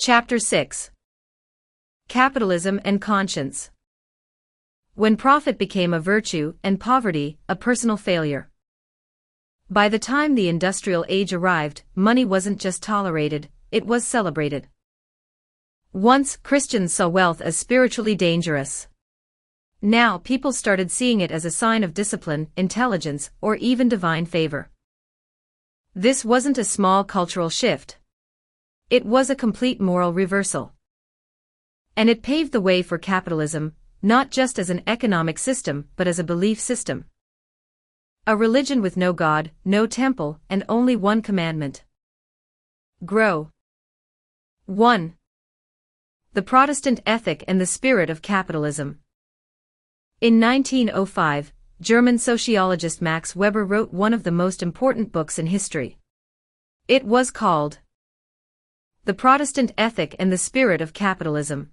Chapter 6. Capitalism and Conscience. When profit became a virtue and poverty a personal failure. By the time the industrial age arrived, money wasn't just tolerated, it was celebrated. Once, Christians saw wealth as spiritually dangerous. Now, people started seeing it as a sign of discipline, intelligence, or even divine favor. This wasn't a small cultural shift. It was a complete moral reversal. And it paved the way for capitalism, not just as an economic system but as a belief system. A religion with no God, no temple, and only one commandment. Grow. 1. The Protestant ethic and the spirit of capitalism. In 1905, German sociologist Max Weber wrote one of the most important books in history. It was called The Protestant Ethic and the Spirit of Capitalism.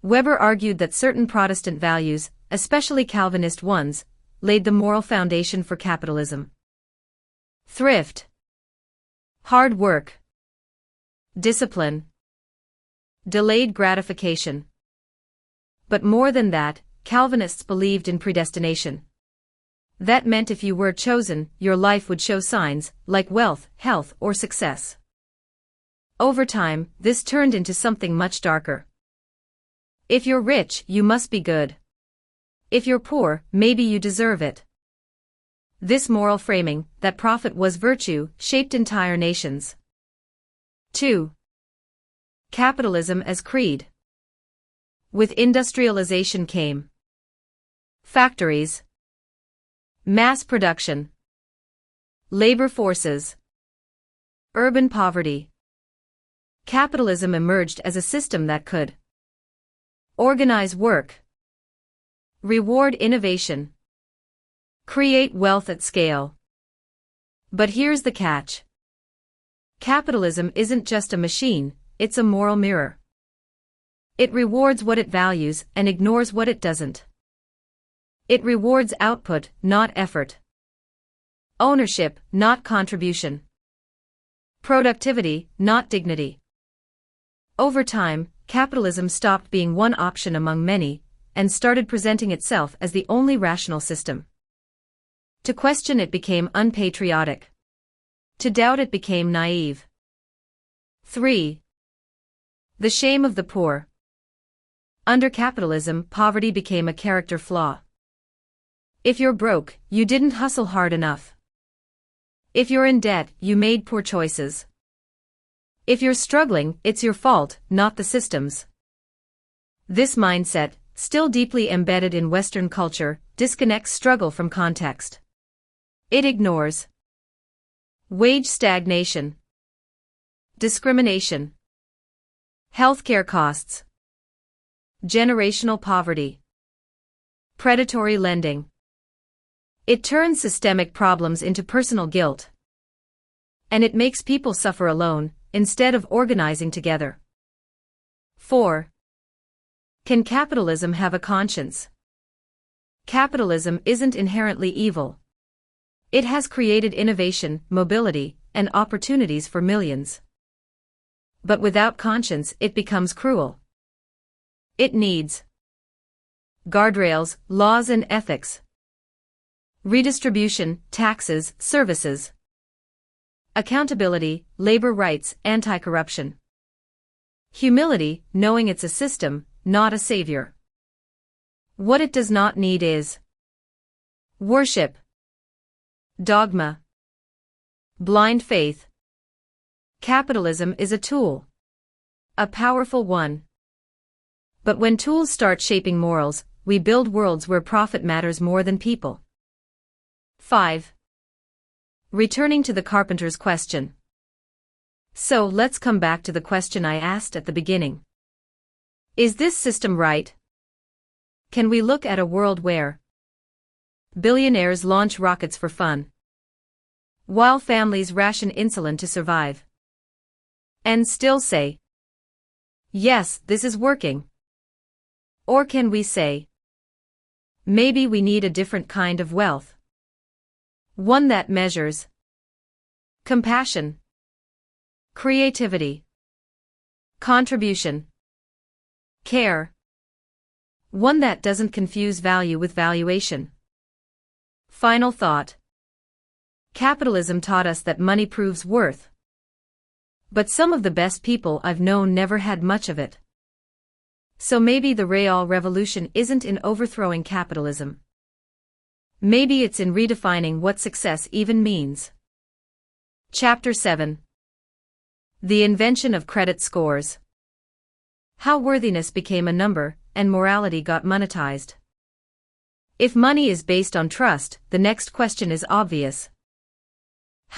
Weber argued that certain Protestant values, especially Calvinist ones, laid the moral foundation for capitalism. Thrift, hard work, discipline, delayed gratification. But more than that, Calvinists believed in predestination. That meant if you were chosen, your life would show signs, like wealth, health, or success. Over time, this turned into something much darker. If you're rich, you must be good. If you're poor, maybe you deserve it. This moral framing, that profit was virtue, shaped entire nations. 2. Capitalism as creed. With industrialization came factories, mass production, labor forces, urban poverty. Capitalism emerged as a system that could organize work, reward innovation, create wealth at scale. But here's the catch. Capitalism isn't just a machine, it's a moral mirror. It rewards what it values and ignores what it doesn't. It rewards output, not effort. Ownership, not contribution. Productivity, not dignity. Over time, capitalism stopped being one option among many, and started presenting itself as the only rational system. To question it became unpatriotic. To doubt it became naive. 3. The shame of the poor. Under capitalism, poverty became a character flaw. If you're broke, you didn't hustle hard enough. If you're in debt, you made poor choices. If you're struggling, it's your fault, not the system's. This mindset, still deeply embedded in Western culture, disconnects struggle from context. It ignores wage stagnation, discrimination, healthcare costs, generational poverty, predatory lending. It turns systemic problems into personal guilt. And it makes people suffer alone, instead of organizing together. 4. Can capitalism have a conscience? Capitalism isn't inherently evil. It has created innovation, mobility, and opportunities for millions. But without conscience, it becomes cruel. It needs guardrails, laws and ethics. Redistribution, taxes, services. Accountability, labor rights, anti-corruption. Humility, knowing it's a system, not a savior. What it does not need is worship, dogma, blind faith. Capitalism is a tool. A powerful one. But when tools start shaping morals, we build worlds where profit matters more than people. 5. Returning to the carpenter's question. So let's come back to the question I asked at the beginning. Is this system right? Can we look at a world where billionaires launch rockets for fun, while families ration insulin to survive, and still say, yes, this is working? Or can we say, maybe we need a different kind of wealth? One that measures compassion, creativity, Contribution. Care. One that doesn't confuse value with valuation. Final thought. Capitalism taught us that money proves worth. But some of the best people I've known never had much of it. So maybe the real revolution isn't in overthrowing capitalism. Maybe it's in redefining what success even means. Chapter 7. The invention of credit scores. How worthiness became a number, and morality got monetized. If money is based on trust, the next question is obvious.